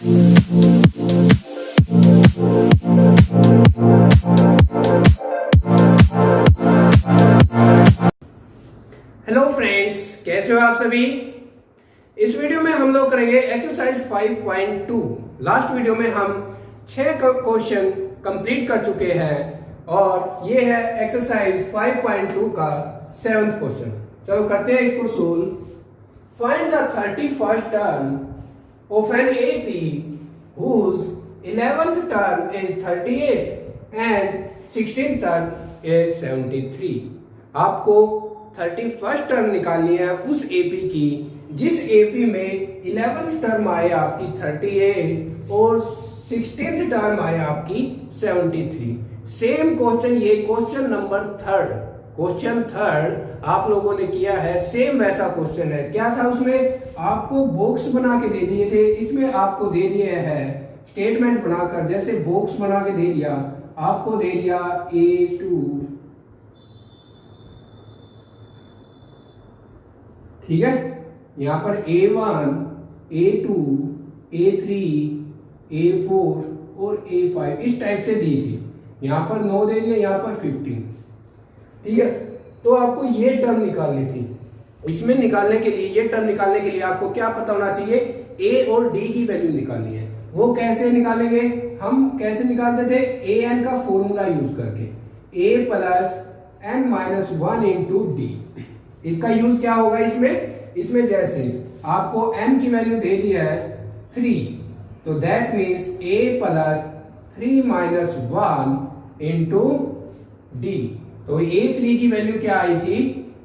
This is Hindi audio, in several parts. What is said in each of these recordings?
हेलो फ्रेंड्स, कैसे हो आप सभी। इस वीडियो में हम लोग करेंगे एक्सरसाइज 5.2। लास्ट वीडियो में हम 6 क्वेश्चन कंप्लीट कर चुके हैं और ये है एक्सरसाइज 5.2 का 7th क्वेश्चन। चलो करते हैं इसको solve. Find the 31st term of an AP whose 11th term is 38 and 16th term is 73। आपको 31st टर्म निकालनी है उस एपी की जिस एपी में 11th टर्म आए आपकी 38 और 16th टर्म आए आपकी 73। सेम क्वेश्चन, ये question number 3rd, question 3rd आप लोगों ने किया है। सेम वैसा क्वेश्चन है। क्या था उसमें, आपको बॉक्स बना के दे दिए थे, इसमें आपको दे दिए हैं स्टेटमेंट बनाकर। जैसे बॉक्स बना के दे दिया, आपको दे दिया A2, ठीक है, यहां पर A1, A2, A3, A4 और A5 इस टाइप से दी थी। यहां पर 9 दे दिया, यहां पर 15, ठीक है। तो आपको ये टर्म निकालनी थी। इसमें निकालने के लिए, ये टर्म निकालने के लिए आपको क्या पता होना चाहिए, A और D की वैल्यू निकालनी है। वो कैसे निकालेंगे, हम कैसे निकालते थे, AN का फॉर्मूला यूज करके, A plus N minus 1 into D। इसका यूज क्या होगा इसमें जैसे आपको n की वैल्यू दे दी है 3, तो that means A plus 3 minus 1 into D। तो A3 की वैल्यू क्या आई थी,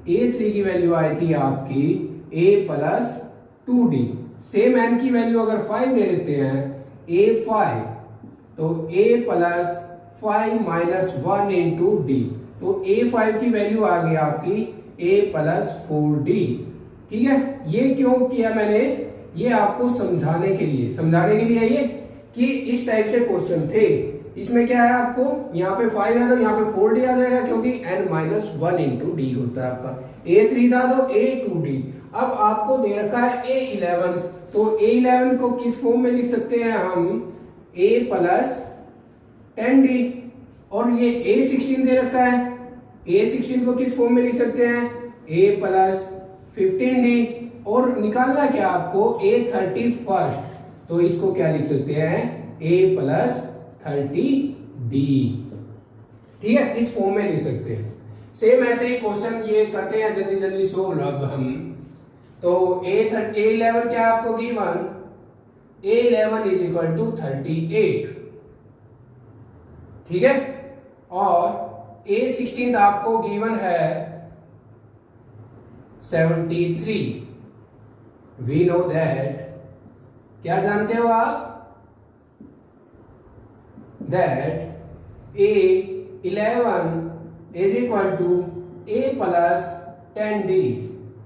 A3 की वैल्यू आई थी आपकी A plus 2D। Same n की वैल्यू अगर 5 ले लेते हैं, A5, तो A plus 5 minus 1 into D। तो A5 की वैल्यू आ गई आपकी A प्लस 4D, ठीक है। ये क्यों किया मैंने, ये आपको समझाने के लिए ये कि इस टाइप से क्वेश्चन थे। इसमें क्या है, आपको यहाँ पे 5 है तो यहाँ पे 4D आ जाएगा क्योंकि n माइनस 1 इंटू डी होता है आपका। A3 था तो A2D। अब आपको दे रखा है A11, तो A11 को किस फॉर्म में लिख सकते हैं हम, A प्लस 10D। और ये A16 दे रखा है, A16 को किस फॉर्म में लिख सकते हैं, A प्लस 15D। और निकालना क्या आपको, A31, तो इसको क्या लिख सकते हैं, A प्लस 30D, ठीक है। इस फॉर्म में लिख सकते हैं। सेम ऐसे ही क्वेश्चन ये करते हैं जल्दी जल्दी सोल्व अब हम। तो A11 क्या आपको given, A11 is equal to 38, ठीक है। और A16 आपको गिवन है 73। वी नो दैट, क्या जानते हो आप, that A11 is equal to A plus 10D।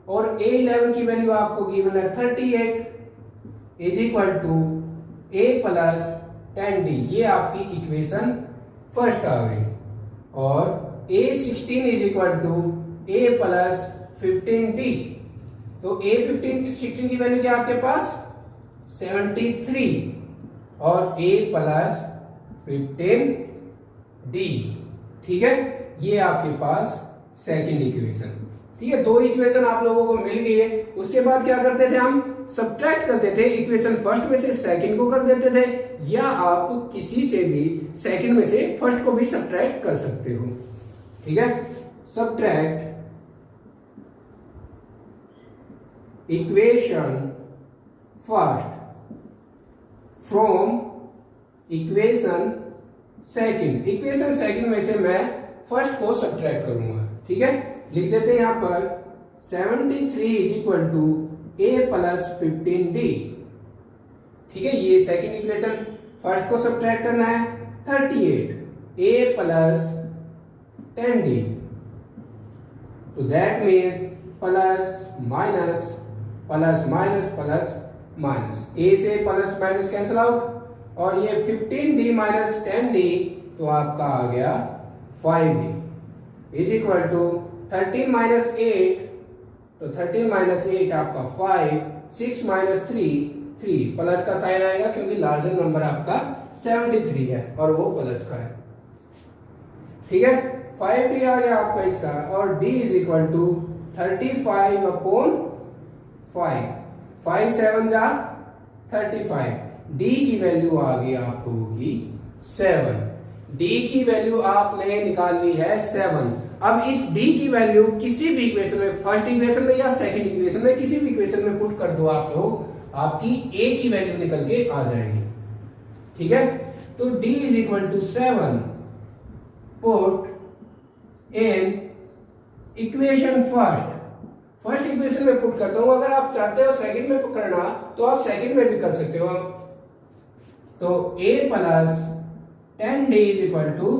और A11 की वैल्यू आपको गिवन है 38 is equal to A plus 10D। ये आपकी इक्वेशन फर्स्ट आ गई। और A16 is equal to A plus 15D। तो A16 की वैल्यू क्या आपके पास, 73 और A प्लस 15D, ठीक है। ये आपके पास सेकंड इक्वेशन, ठीक है। 2 इक्वेशन आप लोगों को मिल गई है। उसके बाद क्या करते थे, हम सब्ट्रैक्ट करते थे। इक्वेशन फर्स्ट में से सेकंड को कर देते थे, या आप किसी से भी सेकंड में से फर्स्ट को भी सब्ट्रैक्ट कर सकते हो, ठीक है। Subtract equation first from equation second. Equation second में से मैं फर्स्ट को सब्ट्रैक्ट करूंगा, ठीक है। लिख देते हैं यहां पर 73 is equal to A plus 15D, ठीक है। ये सेकंड इक्वेशन, फर्स्ट को सब्ट्रैक्ट करना है 38 A प्लस 10D। तो that means plus minus plus minus plus minus, A से प्लस माइनस कैंसिल आउट, और ये 15D माइनस 10D, तो आपका आ गया 5D is equal to 13 minus 8, तो 13 माइनस 8 आपका 5, 6 माइनस 3 3 प्लस का साइन आएगा क्योंकि लार्जर नंबर आपका 73 है और वो प्लस का है। ठीक है, 5d आ गया आपका इसका और d is equal to 35 upon 5, 5 7 जा 35, d की वैल्यू आ गई आपको होगी 7। d की वैल्यू आपने निकाल ली है 7। अब इस d की वैल्यू किसी भी इक्वेशन में, फर्स्ट इक्वेशन में या सेकंड इक्वेशन में, किसी भी इक्वेशन में पुट कर दो आप लोग, आपकी a की वैल्यू निकल के आ जाएगी। ठीक है, तो d is equal to 7 put in equation first equation में पुट करता हूं। अगर आप चाहते हो सेकंड में करना तो आप सेकंड में भी कर सकते हो। तो a plus 10d is equal to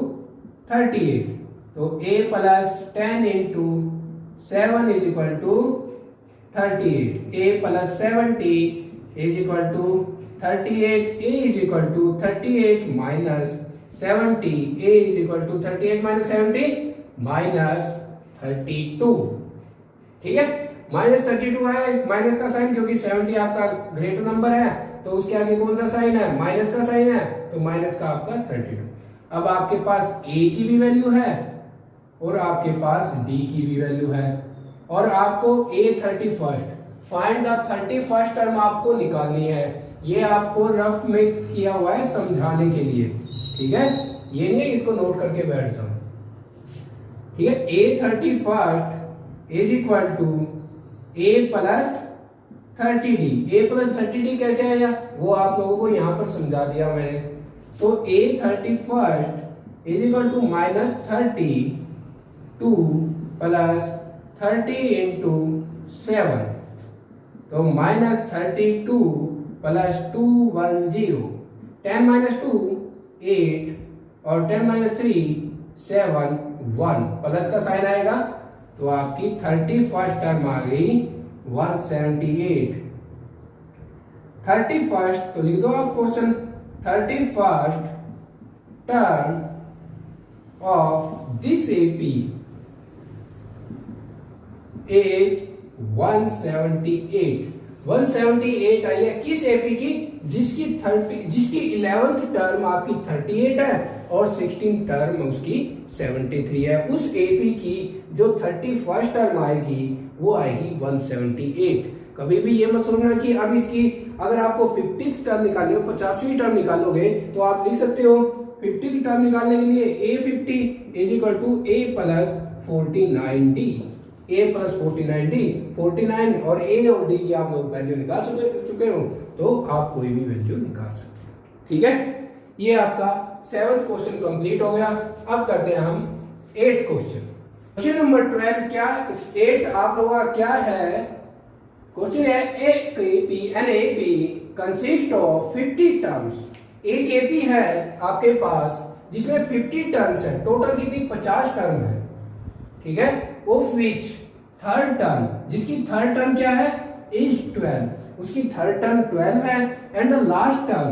38, तो a plus 10 into 7 is equal to 38, a plus 70 is equal to 38, a is equal to 38 minus 70, a is equal to 38 minus 70 minus 32। ठीक है, माइनस 32 है, माइनस का साइन, क्योंकि 70 आपका ग्रेटर नंबर है तो उसके आगे कौन सा साइन है, माइनस का साइन है, तो माइनस का आपका 32। अब आपके पास a की भी वैल्यू है और आपके पास d की भी वैल्यू है और आपको a31 find the 31st term आपको निकालनी है। ये आपको रफ में किया हुआ है समझाने के लिए। ठीक है, ये नहीं इसको नोट करके बैठ जाओ। ठीक है, a31 is equal to a plus 30d। a plus 30d कैसे आया वो आप लोगों को यहां पर समझा दिया मैंने। तो a31 is equal to minus 32 plus 30 into 7, तो माइनस 32 प्लस 210, 10 माइनस 2 8 और 10 माइनस 3 7 1, प्लस का साइन आएगा तो आपकी 31st टर्म आ गई 178। 31st तो लिख दो आप question, 31st term of this AP is 178। 178 आई है किस एपी की, जिसकी 11th टर्म आपकी 38 है और 16th टर्म उसकी 73 है। उस एपी की जो 31st टर्म आएगी वो आएगी 178। कभी भी ये मत सोचना कि अब इसकी अगर आपको 50th टर्म निकालनी हो, 50वीं टर्म निकालोगे तो आप लिख सकते हो 50th टर्म निकालने के लिए a50 is equal to a plus 49d, a plus 49d, 49 और a और d की आप लोग वैल्यू निकाल चुके हो तो आप कोई भी वैल्यू निकाल सकते हो। ठीक है, ये आपका 7th क्वेश्चन कंप्लीट हो गया। अब करते हैं हम 8th क्वेश्चन। क्वेश्चन नंबर 12 क्या, 8th आप लोगों का क्या है, क्वेश्चन है एक एपी कंसिस्ट ऑफ 50 टर्म्स। एक एपी है आपके पास जिसमें 50 टर्म्स है, टोटल कितनी 50 टर्म है। ठीक है, ऑफ विच थर्ड टर्म, जिसकी थर्ड टर्म क्या है इज 12, उसकी थर्ड टर्म 12 है एंड द लास्ट टर्म,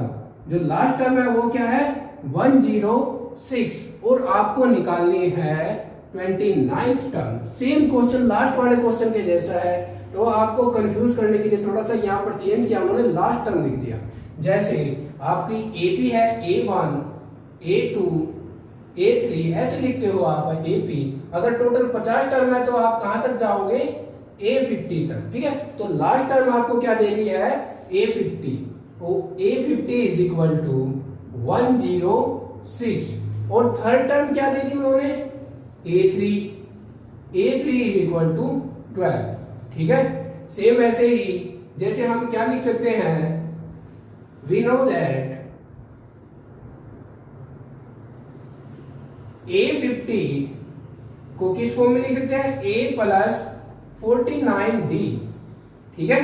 जो लास्ट टर्म है वो क्या है 106 और आपको निकालनी है 29th term. Same question last वाले क्वेश्चन के जैसा है, तो आपको कंफ्यूज करने के लिए थोड़ा सा यहाँ पर चेंज किया उन्होंने, लास्ट टर्म लिख दिया। जैसे आपकी एपी है A1 A2 A3 ऐसे लिखते हो आप एपी। अगर टोटल 50 टर्म है तो आप कहां तक जाओगे A50 तक। ठीक है, तो लास्ट टर्म आपको क्या देनी है A50, तो A50 इज इक्वल टू 106 और थर्ड टर्म क्या दे दी उन्होंने A3 इज इक्वल टू 12। ठीक है, सेम ऐसे ही जैसे हम क्या लिख सकते हैं, वी नो दैट A50 को किस फॉर्म में लिख सकते हैं A प्लस 49D। ठीक है,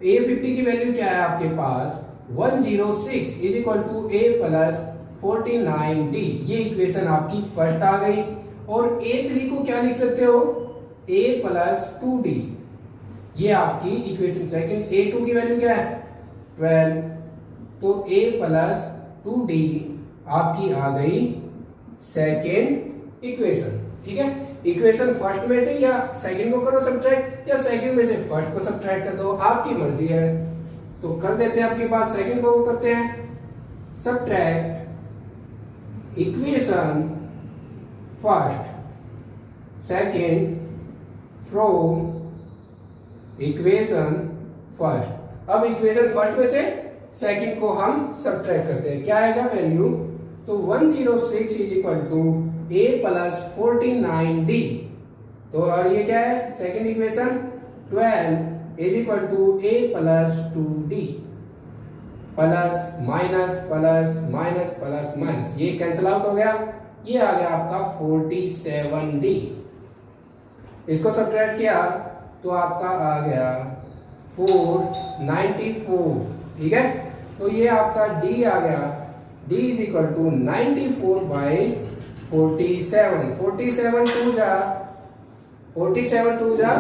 A50 की वैल्यू क्या है आपके पास 106 is equal to A plus 49D। ये इक्वेशन आपकी फर्स्ट आ गई। और A3 को क्या लिख सकते हो A प्लस 2D, ये आपकी इक्वेशन सेकंड। A2 की वैल्यू क्या है 12, तो A प्लस 2D आपकी आ गई सेकेंड इक्वेशन। ठीक है, इक्वेशन फर्स्ट में से या सेकंड को करो सब्ट्रैक्ट, या सेकंड में से फर्स्ट को सब्ट्रैक्ट कर दो, आपकी मर्जी है। तो कर देते हैं आपके पास सेकंड को करते हैं subtract equation first second from equation first. अब इक्वेशन फर्स्ट में से सेकंड को हम सबट्रैक्ट करते हैं, क्या आएगा वैल्यू, तो 106 is equal to a plus 49d। तो और ये क्या है second equation 12 is equal to a plus 2d plus minus plus minus plus minus, ये कैंसिल आउट हो गया, ये आ गया आपका 47d। इसको सबट्रैक्ट किया तो आपका आ गया 494, ठीक है। तो ये आपका d आ गया, d is equal to 94 by 47, 47 two जा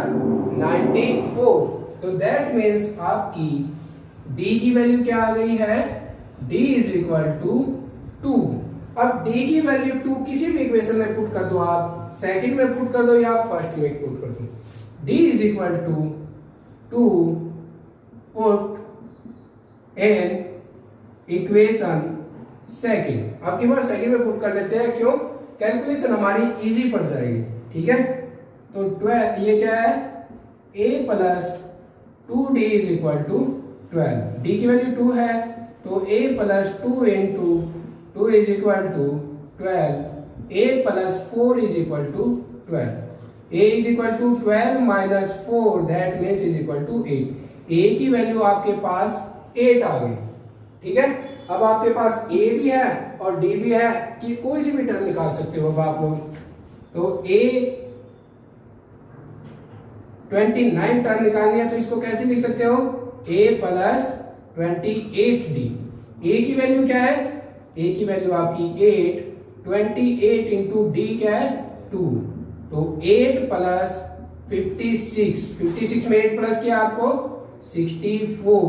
94। तो दैट मीन्स आपकी d की वैल्यू क्या आ गई है, d इज इक्वल टू 2। अब d की वैल्यू 2 किसी भी इक्वेशन में पुट कर दो, आप सेकंड में पुट कर दो या फर्स्ट में पुट कर दो, d is equal to 2 put in equation second. आपकी बार सेकंड में पुट कर देते हैं, क्यों, कैलकुलेशन हमारी इजी पड़ जाएगी, ठीक है। तो 12 ये क्या है a plus 2d is equal to 12, d की वैल्यू 2 है तो a plus 2 into 2 is equal to 12, a plus 4 is equal to 12, a is equal to 12 minus 4 that means is equal to 8। a की वैल्यू आपके पास 8 आ गई, ठीक है। अब आपके पास a भी है और d भी है, कि कोई सी भी टर्म निकाल सकते हो अब आप लोग। तो a 29 टर्म निकालनी है तो इसको कैसे लिख सकते हो, a प्लस 28d। a की वैल्यू क्या है, a की वैल्यू आपकी 8, 28 इंटू d क्या है 2, तो 8 प्लस 56, 56 में 8 प्लस किया आपको 64,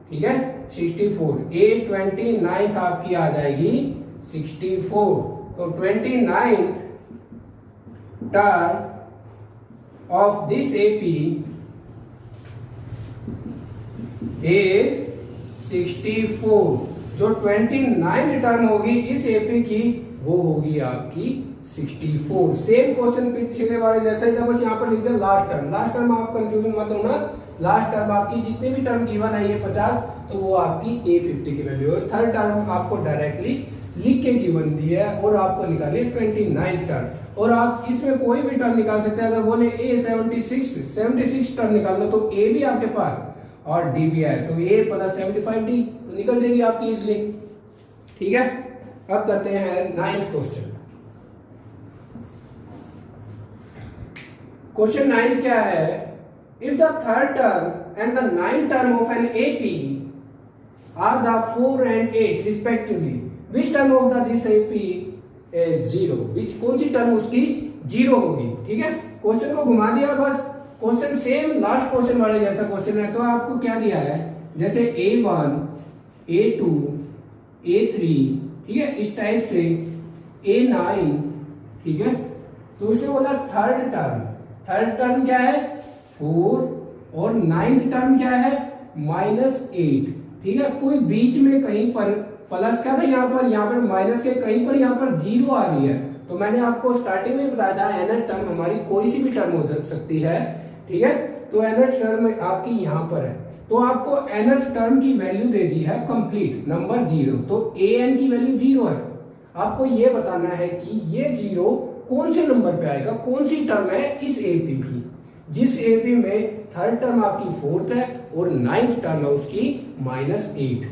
ठीक है 64, 829 आपकी आ जाएगी 64। तो 29th term of this AP is 64। जो 29th टर्म होगी इस AP की वो होगी आपकी 64। सेम क्वेश्चन पिछले वाले जैसा ही था, बस यहाँ पर लिख दे लास्ट टर्म। लास्ट टर्म आप कंफ्यूजन मत होना, लास्ट टर्म आपकी जितने भी टर्म गिवन है ये 50, तो वो आपकी A50 की वैल्यू है। थर्ड टर्म आपको डायरेक्टली लिख के गिवन दी है और आपको निकालिए 29th टर्म, और आप इसमें कोई भी टर्म निकाल सकते हैं। अगर बोले A76 टर्म निकालना तो A भी आपके पास और D भी है, तो A प्लस 75D तो निकल जाएगी आपकी इजली, ठीक है। अब करते हैं 9th क्वेश्चन। क्वेश्चन 9 क्या है, if the third term and the 9th term of an AP are the 4 and 8 respectively, which term of the this AP is 0, which कौन सी टर्म उसकी 0 होगी, ठीक है। क्वेश्चन को घुमा दिया, बस क्वेश्चन सेम लास्ट क्वेश्चन वाले जैसा क्वेश्चन है। तो आपको क्या दिया है, जैसे A1 A2 A3, ठीक है, इस टाइप से A9, ठीक है। तो उसने बोला थर्ड टर्म क्या है 4 और 9th टर्म क्या है -8, ठीक है। कोई बीच में कहीं पर प्लस का था, यहाँ पर माइनस के कहीं पर यहाँ पर 0 आ रही है। तो मैंने आपको स्टार्टिंग में बताया था nth टर्म हमारी कोई सी भी टर्म हो सकती है, ठीक है। तो nth टर्म आपकी यहाँ पर है, तो आपको nth टर्म की वैल्यू दे दी है कंप्लीट नंबर 0, तो an की वैल्यू 0 है। आपको ये बताना है कि ये 0 कौन से नंबर पे आएगा, कौन सी टर्म है इस AP की, जिस AP में थर्ड टर्म आपकी 4th है और 9th टर्म है उसकी -8,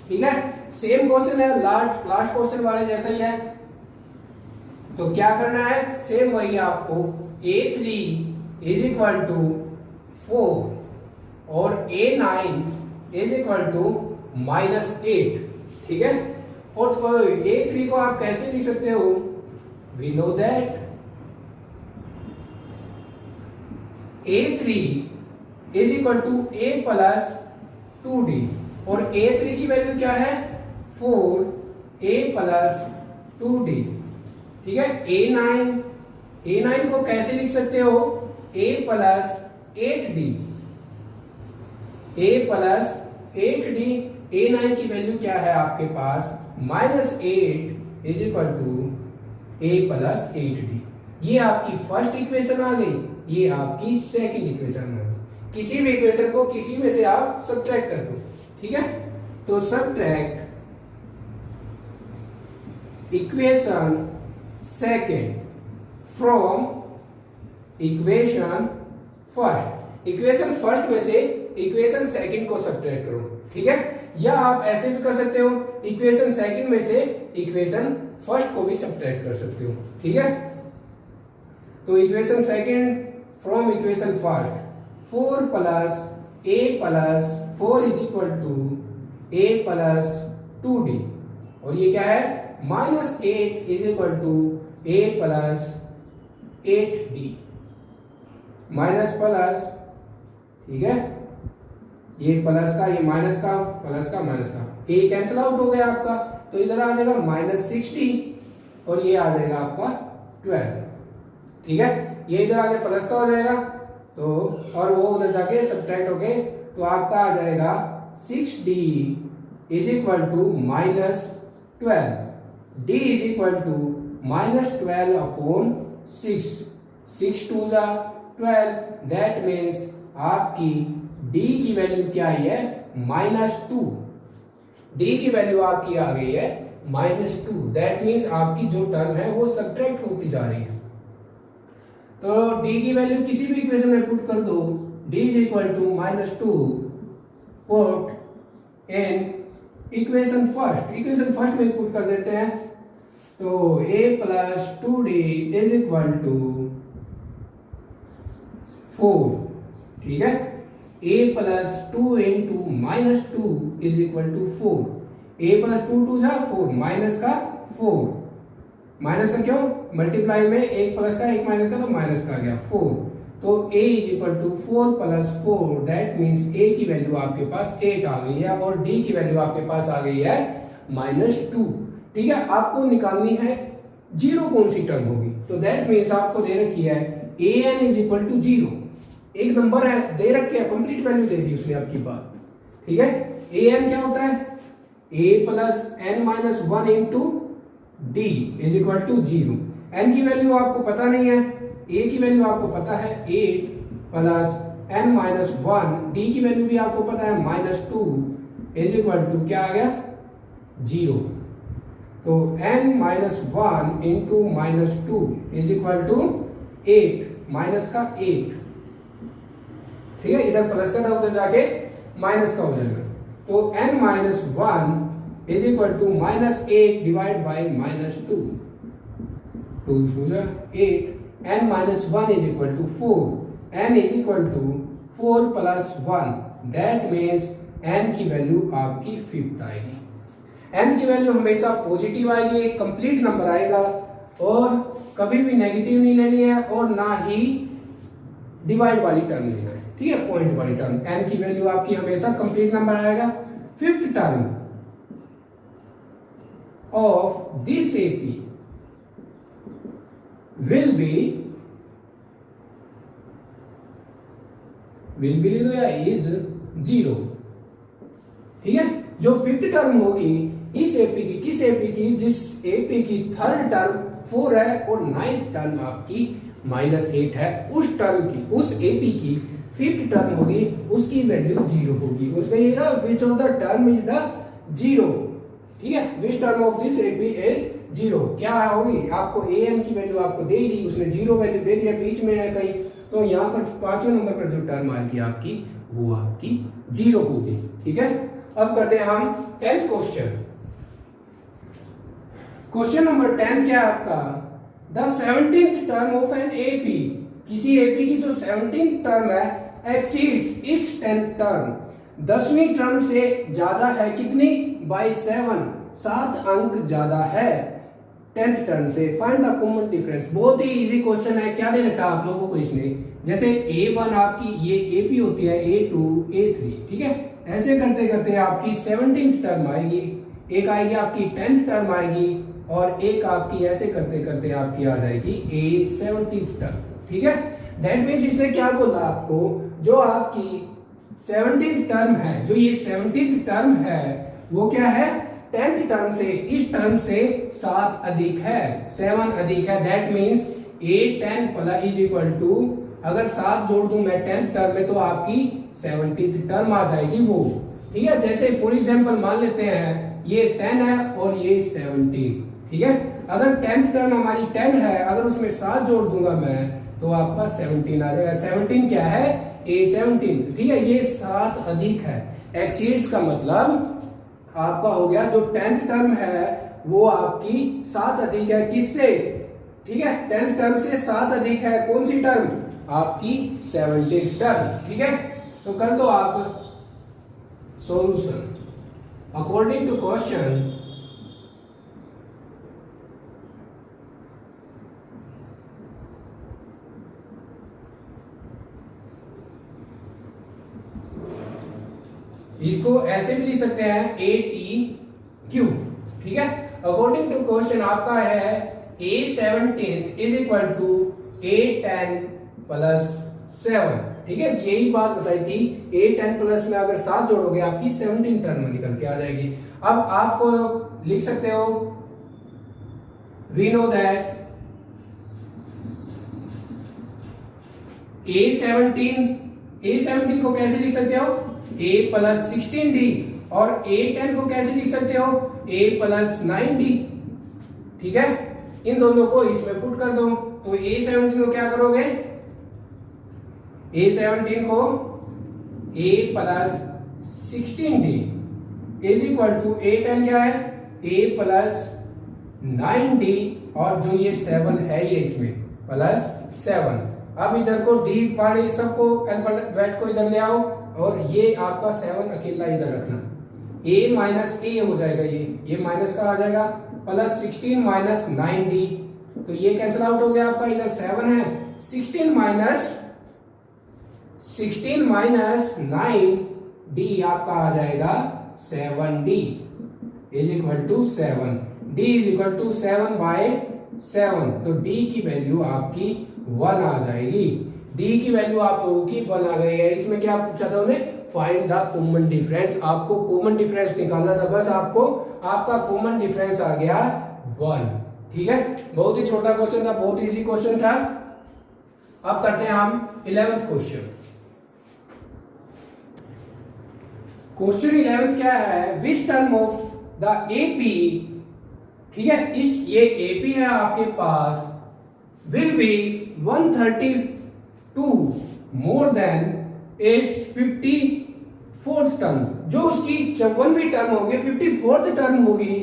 ठीक है। सेम क्वेश्चन है, लास्ट क्वेश्चन वाले जैसा ही है। तो क्या करना है, सेम वही आपको A3 इज इक्वल टू 4 और A9 इज इक्वल टू -8, ठीक है। और A3 को आप कैसे लिख सकते हो, we know that A3 is equal to A plus 2D, और A3 की वैल्यू क्या है 4A प्लस 2D, ठीक है। A9 को कैसे लिख सकते हो, A plus 8D, A plus 8d, a9 की वैल्यू क्या है आपके पास -8 is equal to a plus 8d। ये आपकी फर्स्ट इक्वेशन आ गई, ये आपकी सेकंड इक्वेशन आ गई। किसी भी इक्वेशन को किसी में से आप सब्ट्रैक्ट कर दो, ठीक है। तो subtract equation second from equation first. Equation first में से इक्वेशन सेकंड को सब्ट्रैक्ट करो, ठीक है। या आप ऐसे भी कर सकते हो, इक्वेशन सेकंड में से इक्वेशन फर्स्ट को भी सब्ट्रैक्ट कर सकते हो, ठीक है। तो equation second from equation first, 4 plus a plus 4 is equal to a plus 2d, और ये क्या है -8 is equal to a plus 8d, minus plus, ठीक है। ये प्लस का, ये माइनस का, प्लस का, माइनस का, a कैंसिल आउट हो गया आपका, तो इधर आ जाएगा -60 और ये आ जाएगा आपका 12, ठीक है। ये इधर आगे प्लस का हो जाएगा, तो और वो उधर जाके सब्ट्रैक्ट होके तो आपका आ जाएगा 6d is equal to -12, d is equal to -12 upon 6, 6 2 जा 12, दैट मीन्स आपकी d की वैल्यू क्या आई है -2, d की वैल्यू आपकी आ गई है -2, दैट मीन्स आपकी जो टर्म है वो सब्ट्रैक्ट होती जा रही है। तो d की वैल्यू किसी भी इक्वेशन में पुट कर दो, d is equal to -2 put in equation first, equation first में पुट कर देते हैं, तो a plus 2d is equal to 4, ठीक है। a plus 2 into -2 is equal to 4, a plus 2 2 जा 4, माइनस का 4, माइनस का क्यों, मल्टीप्लाई में एक प्लस का एक माइनस का, तो माइनस का आ गया 4, तो a is equal to 4 plus 4, that means a की वैल्यू आपके पास 8 आ गई है और d की वैल्यू आपके पास आ गई है -2, ठीक है। आपको निकालनी है जीरो कौन सी टर्म होगी, तो दैट मीन्स आपको दे रखी है an इज इक्वल टू 0, एक नंबर है दे रखे है, कंप्लीट वैल्यू दे दी उसने आपकी बात, ठीक है। an क्या होता है a plus n-1 into d is equal to 0, n की वैल्यू आपको पता नहीं है, a की वैल्यू आपको पता है 8 प्लस n-1, d की वैल्यू भी आपको पता है -2 इज इक्वल टू क्या आ गया 0, तो n-1 into -2 is equal to 8, minus का 8, ठीक है। इधर प्लस का था उधर जाके माइनस का हो जाएगा, तो n-1 is equal to -8 divide by -2, 2 8, n-1 is equal to 4, n is equal to 4 plus 1, that means n की वैल्यू आपकी 5th आएगी। n की वैल्यू हमेशा पॉजिटिव आएगी, एक कंप्लीट नंबर आएगा और कभी भी नेगेटिव नहीं लेनी है और ना ही डिवाइड वाली टर्म लेना है, ठीक है, पॉइंट वाली टर्म। n की वैल्यू आपकी हमेशा कंप्लीट नंबर आएगा। 5th term of this AP will be लिख दो या इज 0, ठीक है। जो 5th टर्म होगी इस AP की, किस AP की, जिस AP की 3rd टर्म 4 है और 9th टर्म आपकी -8 है, उस टर्म की, उस AP की 5th टर्म होगी, उसकी वैल्यू 0 होगी। उसने ये ना which of the term is the 0, ठीक है, which term of this AP is 0, क्या होगी आपको an की वैल्यू आपको दे दी, उसने 0 वैल्यू दे दिया, बीच में है कहीं, तो यहाँ पर 5वें नंबर पर जो टर्म आएगी आपकी वो आपकी 0 होगी, ठीक है। अब करते हैं हम 10th क्वेश्चन। क्वेश्चन नंबर 10 क्या है आपका, the 17th term of an AP, किसी AP की जो 17th टर्म है एक्सीड्स इट्स 10th टर्म, 10वीं टर्म से ज्यादा है कितनी, बाय 7 अंक ज्यादा है 10th टर्म से, फाइंड द कॉमन डिफरेंस। बहुत ही इजी क्वेश्चन है, क्या दे रखा आप लोगों को इसने, जैसे A1 आपकी ये AP होती है, A2 A3, ठीक है, ऐसे करते करते आपकी 17th टर्म आएगी, एक आएगी आपकी 10th टर्म आएगी और एक आपकी ऐसे करते करते आपकी आ जाएगी A17th टर्म, ठीक है। दैट मीन्स इसने क्या बोला आपको, जो आपकी 17th टर्म है, जो ये 17th टर्म है वो क्या है, 10th टर्म से, इस टर्म से 7 अधिक है, 7 अधिक है। That means A10 plus is equal to, अगर 7 जोड़ दूं मैं 10th टर्म में तो आपकी 17th टर्म आ जाएगी वो। ठीक है, जैसे फॉर एग्जांपल मान लेते हैं ये 10 है और ये 17। ठीक है, अगर 10th टर्म हमारी 10 है, अगर उसमें 7 जोड़ दूंगा मैं तो आपका 17 आ जाएगा। 17 क्या है, A17। ठीक है, ये 7 अधिक है। एक्सीड्स का मतलब आपका हो गया, जो 10th टर्म है वो आपकी 7 अधिक है, किससे, ठीक है, 10th टर्म से 7 अधिक है, कौन सी टर्म, आपकी 17th टर्म। ठीक है, तो कर दो आप सॉल्यूशन अकॉर्डिंग टू क्वेश्चन। इसको ऐसे भी लिख सकते हैं ATQ। ठीक है, अकॉर्डिंग टू क्वेश्चन आपका है A17 is equal to A10 plus 7। ठीक है, यही बात बताई थी, A10 प्लस में अगर 7 जोड़ोगे आपकी 17 टर्म निकल के आ जाएगी। अब आपको लिख सकते हो, वी नो दैट A17 को कैसे लिख सकते हो, A प्लस 16D, और A10 को कैसे लिख सकते हो, A प्लस 9D। ठीक है, इन दोनों को इसमें पुट कर दो, तो A17 को क्या करोगे, A17 को A plus 16D is equal to A10 क्या है, A प्लस 9D, और जो ये 7 है ये इसमें प्लस 7। अब इधर को D पाड़े सबको अल्फाबेट को इधर ले आओ, और ये आपका 7 अकेला इधर रखना, A माइनस A हो जाएगा, ये माइनस का आ जाएगा, प्लस 16 माइनस 9D, तो ये कैंसिल आउट हो गया आपका, इधर 7 है, 16 माइनस 9D आपका आ जाएगा 7D is equal to 7। D is equal to 7 by 7, तो D की वैल्यू आपकी 1 आ जाएगी। D की वैल्यू आप लोगों की 1 आ गई है। इसमें क्या पूछा था उन्हें, फाइंड द कॉमन डिफरेंस। आपको कॉमन डिफरेंस निकालना था, बस आपको आपका कॉमन डिफरेंस आ गया 1। ठीक है, बहुत ही छोटा क्वेश्चन था, बहुत इजी क्वेश्चन था। अब करते हैं हम 11th क्वेश्चन। क्वेश्चन 11th क्या है, which term of the AP, ठीक है, इस ये AP है आपके पास, will be 132 more than its 54th term. जो उसकी 54वीं टर्म होगी, 54th टर्म होगी,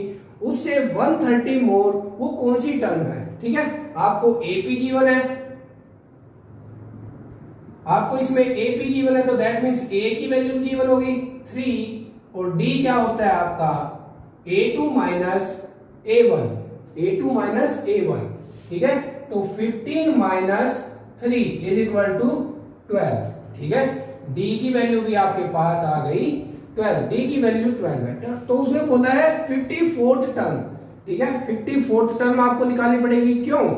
उससे 130 मोर, वो कौन सी टर्म है। ठीक है, आपको AP गिवन है, आपको इसमें AP गिवन है, तो दैट मींस A की वैल्यू गिवन होगी 3, और D क्या होता है आपका A2 minus A1, A2 minus A1। ठीक है, तो 15 माइनस 3 इज इक्वल टू 12। ठीक है, D की वैल्यू भी आपके पास आ गई 12, D की वैल्यू 12 है, तो उसने बोला है 54th टर्म। ठीक है, 54th टर्म आपको निकालनी पड़ेगी, क्यों,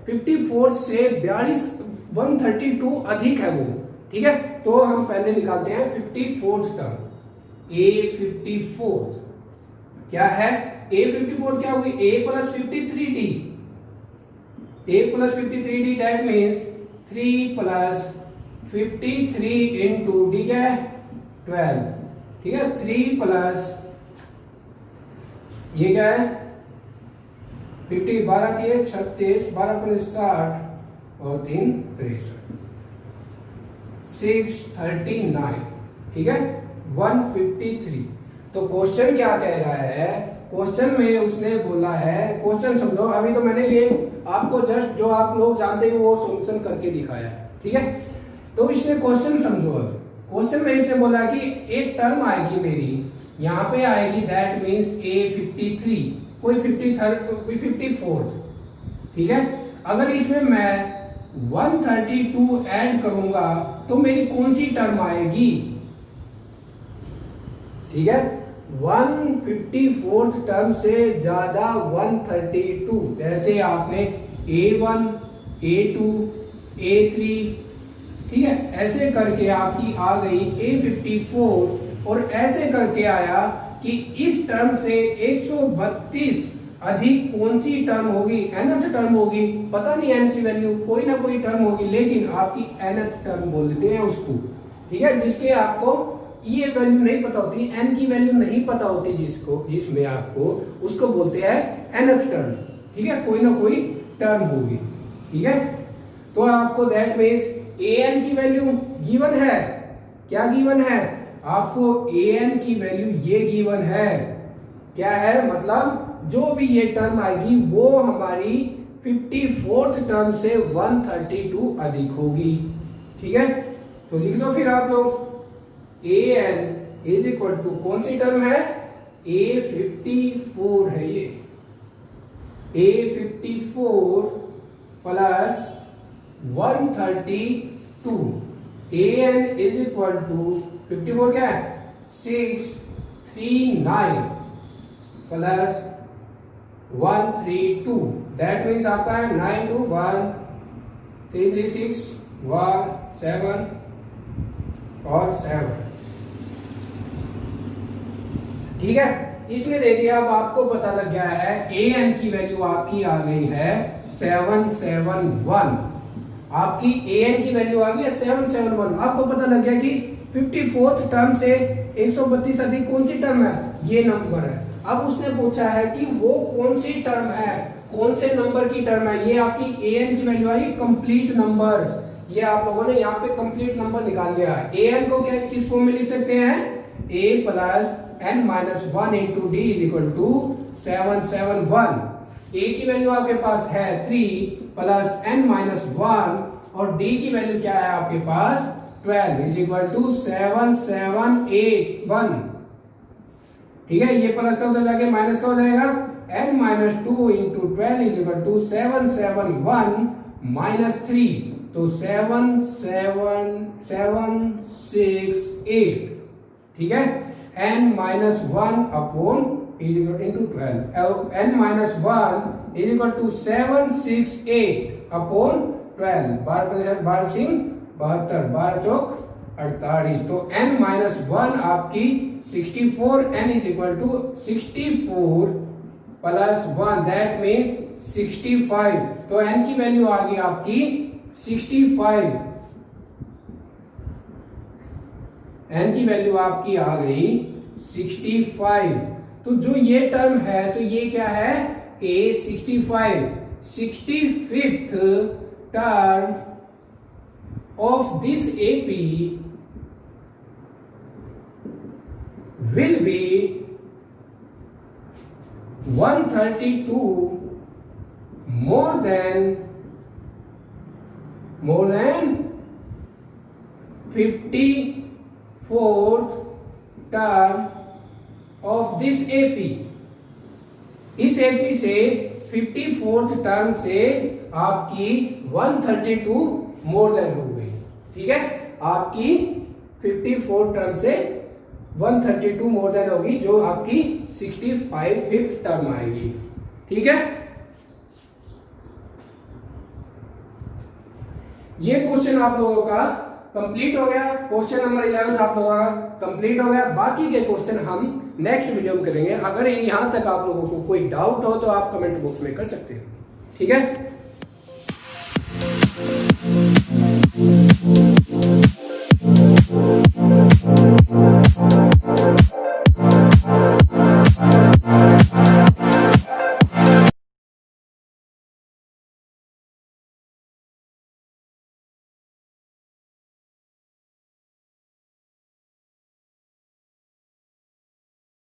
54 से 132 अधिक है वो। ठीक है, तो हम पहले निकालते हैं 54th टर्म। A54 क्या है, A54 क्या होगी, A plus 53D, A plus 53D, that means 3 plus 53 into D क्या है 12। ठीक है, 3 प्लस ये क्या है 50, 12 दिए 36, 12 प्लस 60 और 3 63, 639। ठीक है, 153। तो क्वेश्चन क्या कह रहा है, क्वेश्चन में उसने बोला है, क्वेश्चन समझो, अभी तो मैंने ये आपको जस्ट जो आप लोग जानते हो वो सॉल्यूशन करके दिखाया है। ठीक है, तो इसने क्वेश्चन समझो। अब क्वेश्चन में इसने बोला कि एक टर्म आएगी मेरी, यहां पे आएगी, दैट मींस A53, कोई 53rd, कोई 54th। ठीक है, अगर इसमें मैं 132 ऐड करूंगा तो मेरी कौन सी टर्म आएगी। ठीक है, 154th टर्म से ज्यादा 132, जैसे आपने A1, A2, A3, ठीक है, ऐसे करके आपकी आ गई A54 और ऐसे करके आया कि इस टर्म से 132 अधिक कौन सी टर्म होगी, nth टर्म होगी, पता नहीं n की वैल्यू, कोई ना कोई टर्म होगी, लेकिन आपकी nth टर्म बोलते हैं उसको, ठीक है, जिसके आपको ये वैल्यू नहीं पता होती, n की वैल्यू नहीं पता होती जिसमें आपको, उसको बोलते हैं nth टर्म, ठीक है, कोई ना कोई टर्म होगी, ठीक है। तो आपको दैट मीन्स an की वैल्यू गिवन है, क्या गिवन है आपको, an की वैल्यू ये गिवन है, क्या है मतलब जो भी ये टर्म आएगी वो हमारी 54th टर्म से 132 अधिक होगी, ठीक है। तो लिख दो फिर आप लोग an इज इक्वल टू कौन सी टर्म है, A54 है ये, A54 plus 132, an is equal to 54 क्या है 639 प्लस 132, दैट मीन्स आपका है 921 336 1 7 और 7, ठीक है। इसमें देखिए अब आपको पता लग गया है an की वैल्यू आपकी आ गई है 771, आपकी an की वैल्यू आ गई है 771, आपको पता लग गया कि 54th टर्म से 132 अधिक कौन सी टर्म है, ये नंबर है। अब उसने पूछा है कि वो कौन सी टर्म है, कौन से नंबर की टर्म है, ये आपकी an की वैल्यू आई कंप्लीट नंबर, ये आप लोगों ने यहाँ पे कंप्लीट नंबर निकाल दिया है। an को क्या किस फॉर्म में लिख सकते हैं, a plus n minus 1 into D is equal to 771, a की वैल्यू आपके पास है 3 प्लस n माइनस 1 और d की वैल्यू क्या है आपके पास 12 इज इक्वल टू 7781, ठीक है। ये प्लस का उधर जाके माइनस का हो जाएगा, n minus 2 into 12 is equal to 771 minus 3, तो 77768, ठीक है, n minus 1 upon is equal into 12, n minus 1 is equal to 768 upon 12, 12 सिंह 72, 12 चौक 48, तो n माइनस 1 आपकी 64, n is equal to 64 plus 1 that means 65, तो n की वैल्यू आ गई आपकी 65, n की वैल्यू आपकी आ गई 65, तो जो ये टर्म है तो ये क्या है A65, 65th term of this AP will be 132 more than 54th term of this AP, इस AP से 54th टर्म से आपकी 132 मोर देन हो गई, ठीक है, आपकी 54 टर्म से 132 मोर देन होगी, जो आपकी 65th टर्म आएगी, ठीक है। ये क्वेश्चन आप लोगों का कंप्लीट हो गया, क्वेश्चन नंबर 11 आप लोगों का कंप्लीट हो गया। बाकी के क्वेश्चन हम नेक्स्ट वीडियो में करेंगे। अगर यहां तक आप लोगों को कोई डाउट हो तो आप कमेंट बॉक्स में कर सकते हैं, ठीक है।